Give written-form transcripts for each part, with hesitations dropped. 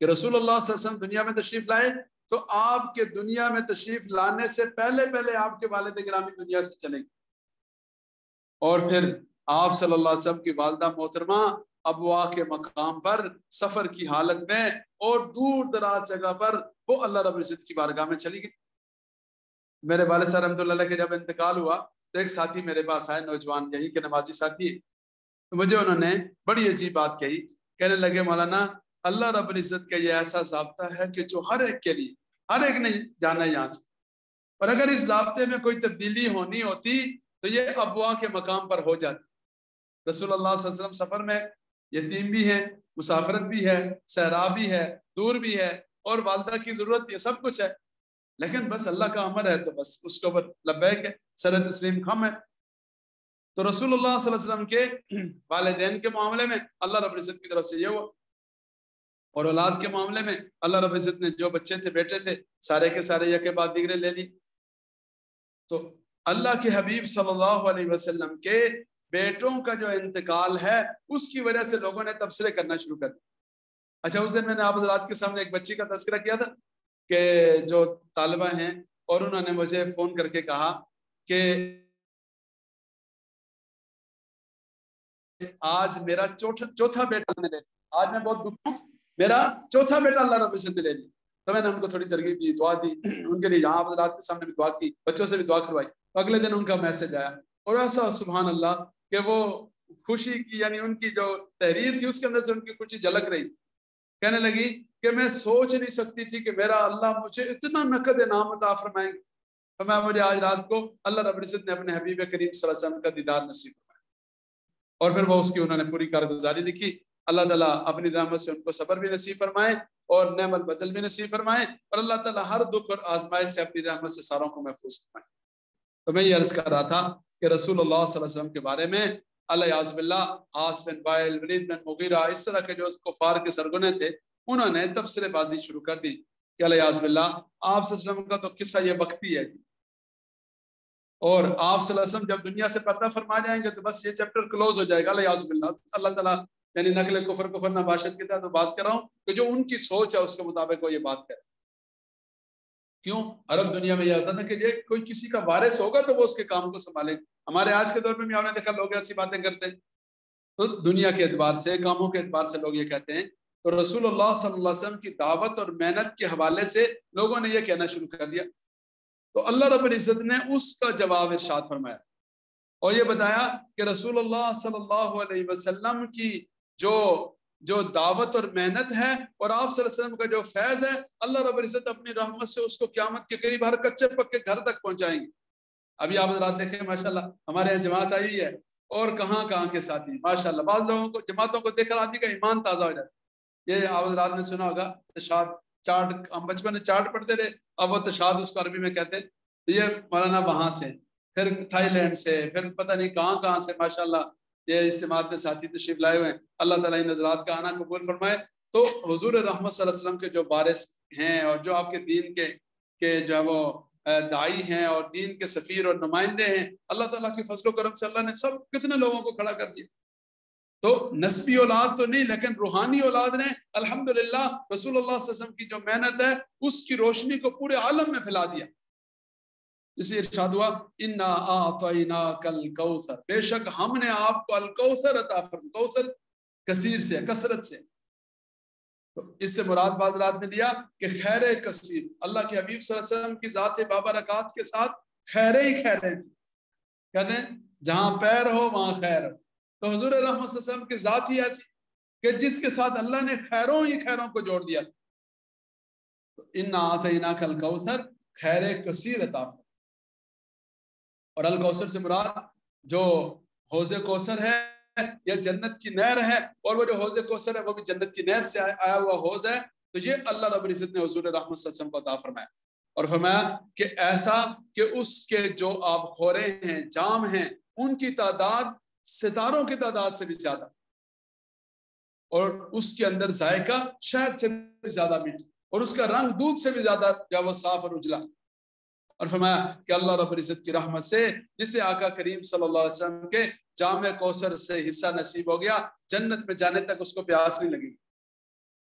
کہ رسول اللہ صلی اللہ علیہ وسلم دنیا میں تشریف لائے تو آپ کے دنیا میں تشریف لانے سے پہلے آپ کے والد گرامی دنیا سے چلیں گے، اور پھر آپ صلی اللہ علیہ وسلم کی والدہ محترمہ ابوا کے مقام پر سفر کی حالت میں اور دور دراز جگہ پر وہ اللہ رب العزت کی بارگاہ میں چلی گئی۔ میرے والد صاحب رحمۃ اللہ علیہ کے جب انتقال ہوا تو ایک ساتھی میرے پاس آئے، نوجوان یہی کے نمازی ساتھی، تو مجھے انہوں نے بڑی عجیب بات کہی، کہنے لگے مولانا اللہ رب العزت کا یہ ایسا ضابطہ ہے کہ جو ہر ایک کے لیے، ہر ایک نے جانا ہے یہاں سے، اور اگر اس ضابطے میں کوئی تبدیلی ہونی ہوتی تو یہ ابوا کے مقام پر ہو جاتی۔ رسول اللہ صلی اللہ علیہ وسلم سفر میں یتیم بھی ہے، مسافرت بھی ہے، صحرا بھی ہے، دور بھی ہے، اور والدہ کی ضرورت بھی ہے، سب کچھ ہے، لیکن بس اللہ کا امر ہے تو بس اس کے اوپر لبیک ہے، سر تسلیم خم ہے۔ تو رسول اللہ صلی اللہ علیہ وسلم کے والدین کے معاملے میں اللہ رب العزت کی طرف سے یہ ہوا، اور اولاد کے معاملے میں اللہ رب العزت نے جو بچے تھے، بیٹے تھے، سارے کے سارے یکے بعد دیگرے لے لی۔ تو اللہ کے حبیب صلی اللہ علیہ وسلم کے بیٹوں کا جو انتقال ہے اس کی وجہ سے لوگوں نے تبصرے کرنا شروع کر دیا۔ اچھا، اس دن میں نے آپ حضرات کے سامنے ایک بچی کا تذکرہ کیا تھا کہ جو طالبہ ہیں، اور انہوں نے مجھے فون کر کے کہا کہ آج میرا چوتھا بیٹا نے لے لیا، آج میں بہت دکھ ہوں، میرا چوتھا بیٹا اللہ رب العزت نے لے لیا۔ تو میں نے ان کو تھوڑی ترغیب دی، دعا دی، ان کے لیے یہاں آپ حضرات کے سامنے بھی دعا کی، بچوں سے بھی دعا کروائی۔ اگلے دن ان کا میسج آیا، اور ایسا سبحان اللہ کہ وہ خوشی کی، یعنی ان کی جو تحریر تھی اس کے اندر سے ان کی خوشی جھلک رہی، کہنے لگی کہ میں سوچ نہیں سکتی تھی کہ میرا اللہ مجھے اتنا نقد انعام عطا فرمائیں گے۔ تو میں مجھے آج رات کو اللہ رب العزت نے اپنے حبیب کریم صلی اللہ علیہ وسلم کا دیدار نصیب فرمایا، اور پھر وہ اس کی انہوں نے پوری کارگزاری لکھی۔ اللہ تعالیٰ اپنی رحمت سے ان کو صبر بھی نصیب فرمائے اور نعم البدل بھی نصیب فرمائے، اور اللہ تعالیٰ ہر دکھ اور آزمائش سے اپنی رحمت سے ساروں کو محفوظ فرمائے۔ تو میں یہ عرض کر رہا تھا کہ رسول اللہ صلی اللہ علیہ وسلم کے بارے میں الیاذ باللہ عاص بن وائل، ولید بن مغیرہ، اس طرح کے جو کفار کے سرگنے تھے، انہوں نے تبصرے بازی شروع کر دی کہ الیاذ باللہ آپ صلی اللہ علیہ وسلم کا تو قصہ یہ وقتی ہے جی، اور آپ صلی اللہ علیہ وسلم جب دنیا سے پردہ فرما جائیں گے تو بس یہ چیپٹر کلوز ہو جائے گا الیاذ باللہ۔ اللہ تعالیٰ یعنی نقل کفر نباشت کے تحت بات کر رہا ہوں کہ جو ان کی سوچ ہے اس کے مطابق وہ یہ بات کرے۔ کیوں؟ عرب دنیا میں یہ ہوتا تھا کہ یہ کوئی کسی کا وارث ہوگا تو وہ اس کے کام کو سنبھالے۔ ہمارے آج کے دور میں بھی آپ نے دیکھا لوگ ایسی باتیں کرتے ہیں، تو دنیا کے اعتبار سے، کاموں کے اعتبار سے لوگ یہ کہتے ہیں۔ تو رسول اللہ صلی اللہ علیہ وسلم کی دعوت اور محنت کے حوالے سے لوگوں نے یہ کہنا شروع کر دیا، تو اللہ رب العزت نے اس کا جواب ارشاد فرمایا اور یہ بتایا کہ رسول اللہ صلی اللہ علیہ وسلم کی جو دعوت اور محنت ہے اور آپ صلی اللہ علیہ وسلم کا جو فیض ہے، اللہ رب العزت اپنی رحمت سے اس کو قیامت کے قریب ہر کچے پکے گھر تک پہنچائیں گے۔ ابھی آپ حضرات دیکھیں ماشاءاللہ ہمارے یہاں جماعت آئی ہوئی ہے، اور کہاں کے ساتھی ماشاءاللہ، بعض لوگوں کو جماعتوں کو دیکھ کر آدمی کا ایمان تازہ ہو جاتا ہے۔ یہ آپ حضرات نے سنا ہوگا تشاد چارٹ، ہم بچپن میں چارٹ پڑھتے تھے، اب وہ تشاد اس کو عربی میں کہتے ہیں۔ یہ مولانا وہاں سے، پھر تھائی لینڈ سے، پھر پتہ نہیں کہاں سے ماشاءاللہ یہ اس جماعت میں ساتھی تشریف لائے ہوئے ہیں۔ اللہ تعالیٰ ان حضرات کا آنا قبول فرمائے۔ تو حضور رحمت صلی اللہ علیہ وسلم کے جو وارث ہیں اور جو آپ کے دین کے جو ہے وہ داعی ہیں اور دین کے سفیر اور نمائندے ہیں، اللہ تعالیٰ کی فضل و کرم سے اللہ نے سب کتنے لوگوں کو کھڑا کر دیا۔ تو نسبی اولاد تو نہیں لیکن روحانی اولاد نے الحمدللہ رسول اللہ صلی اللہ علیہ وسلم کی جو محنت ہے اس کی روشنی کو پورے عالم میں پھیلا دیا۔ اس لیے ارشاد ہوا انا اعطیناک الکوثر، بے شک ہم نے آپ کو الکوثر عطا فرمایا۔ کوثر کثیر سے، کثرت سے، تو اس سے مراد بازرات نے لیا کہ خیر کثیر، اللہ کے حبیب صلی اللہ علیہ وسلم کی ذات بابرکات کے ساتھ خیر ہی خیریں تھی۔ کہتے ہیں جہاں پیر ہو وہاں خیر ہو، تو حضور رحمت صلی اللہ علیہ وسلم کی ذات ہی ایسی کہ جس کے ساتھ اللہ نے خیروں ہی خیروں کو جوڑ دیا۔ تو انا اعطیناک الکوثر، خیر کثیر عطا فرمایا۔ اور الکوثر سے مراد جو حوض کوثر ہے یا جنت کی نہر ہے، اور وہ جو حوض کوثر ہے وہ بھی جنت کی نہر سے آیا ہوا حوض ہے، تو یہ اللہ رب العزت نے حضور رحمت صلی اللہ علیہ وسلم کو عطا فرمایا، اور فرمایا کہ ایسا کہ اس کے جو آب خورے ہیں، جام ہیں، ان کی تعداد ستاروں کی تعداد سے بھی زیادہ، اور اس کے اندر ذائقہ شہد سے بھی زیادہ میٹھا، اور اس کا رنگ دودھ سے بھی زیادہ یا وہ صاف اور اجلا۔ اور فرمایا کہ اللہ رب العزت کی رحمت سے جسے آقا کریم صلی اللہ علیہ وسلم کے جام کوثر سے حصہ نصیب ہو گیا، جنت میں جانے تک اس کو پیاس نہیں لگی۔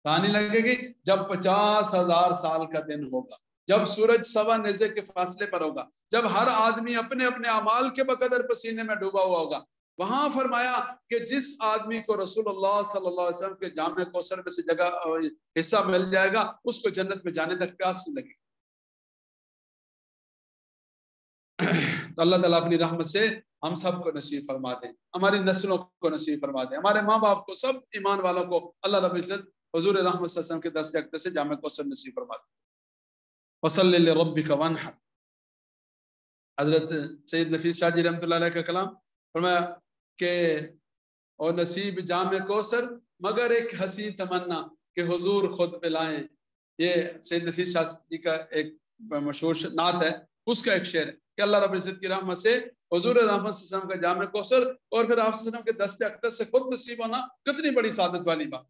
کہانی لگے گی جب 50,000 سال کا دن ہوگا، جب سورج سوا نیزے کے فاصلے پر ہوگا، جب ہر آدمی اپنے اپنے اعمال کے بقدر پسینے میں ڈوبا ہوا ہوگا، وہاں فرمایا کہ جس آدمی کو رسول اللہ صلی اللہ علیہ وسلم کے جامع کوثر میں سے جگہ حصہ مل جائے گا، اس کو جنت میں جانے تک پیاس نہیں لگے گی۔ تو اللہ تعالیٰ اپنی رحمت سے ہم سب کو نصیب فرما دیں، ہماری نسلوں کو نصیب فرما دیں، ہمارے ماں باپ کو، سب ایمان والوں کو اللہ رب العزت حضور رحمت صلی اللہ علیہ وسلم کے دست اقدس سے جامع کوثر نصیب فرما دیں۔ وصلی لربک وانحر، حضرت سید نفیس شاہ جی رحمۃ اللہ علیہ کا کلام، فرمایا کہ اور نصیب جامع کوثر مگر ایک حسین تمنا کہ حضور خود پلائیں۔ یہ سید نفیس شاہ جی کا ایک مشہور نعت ہے، اس کا ایک شعر ہے کہ اللہ رب العزت کی رحمت سے حضور رحمت صلی اللہ علیہ وسلم کا جامع کوثر اور پھر آپ صلی اللہ علیہ وسلم کے دست اقدس سے خود نصیب ہونا کتنی بڑی سعادت والی بات۔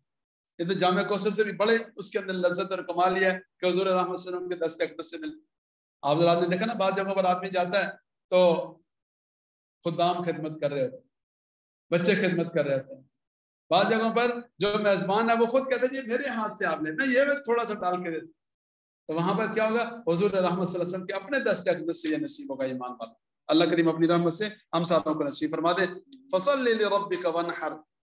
یہ تو جامع کوثر سے بھی بڑے اس کے اندر لذت اور کمال یہ ہے کہ حضور رحمت صلی اللہ علیہ وسلم کے دست اقدس سے ملے۔ آپ ذرا نے دیکھا نا، بعض جگہوں پر آدمی جاتا ہے تو خدام خدمت کر رہے ہوتے ہیں، بچے خدمت کر رہے ہوتے ہیں، بعض جگہوں پر جو میزبان ہے وہ خود کہتے ہیں جی میرے ہاتھ سے آپ لیں، میں یہ تھوڑا سا ڈال کے دیتا، تو وہاں پر کیا ہوگا؟ حضور رحمت صلی اللہ علیہ وسلم کے اپنے دست اقدس سے یہ نصیب ہوگا ایمان والا۔ اللہ کریم اپنی رحمت سے ہم ساتھوں کو نصیب فرما دے۔ فصلی لربک وانحر،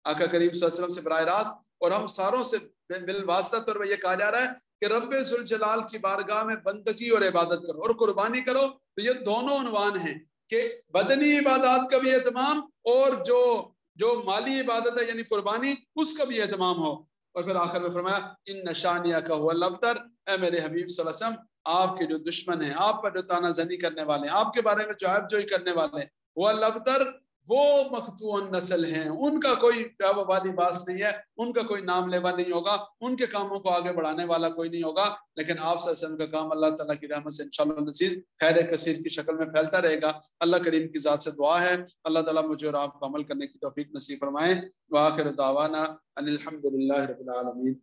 آقا کریم صلی اللہ علیہ وسلم سے براہ راست اور ہم ساروں سے بالواسطہ طور پر یہ کہا جا رہا ہے کہ رب ذوالجلال کی بارگاہ میں بندگی اور عبادت کرو اور قربانی کرو۔ تو یہ دونوں عنوان ہیں کہ بدنی عبادات کا بھی اہتمام اور جو مالی عبادت ہے یعنی قربانی، اس کا بھی اہتمام ہو۔ اور پھر آخر میں فرمایا ان شانیک هو الابتر، اے میرے حبیب صلی اللہ علیہ وسلم، آپ کے جو دشمن ہیں، آپ پر جو تانا زنی کرنے والے ہیں، آپ کے بارے میں جو عیب جوئی کرنے والے ہیں، وہ الابتر، وہ مقطوع نسل ہیں، ان کا کوئی وبالی باس نہیں ہے، ان کا کوئی نام لیوا نہیں ہوگا، ان کے کاموں کو آگے بڑھانے والا کوئی نہیں ہوگا، لیکن آپ صلی اللہ علیہ وسلم کا کام اللہ تعالیٰ کی رحمت سے انشاءاللہ العزیز خیر کثیر کی شکل میں پھیلتا رہے گا۔ اللہ کریم کی ذات سے دعا ہے اللہ تعالیٰ مجھے اور آپ کو عمل کرنے کی توفیق نصیب فرمائیں۔ وآخر دعوانا ان الحمد للہ رب العالمین۔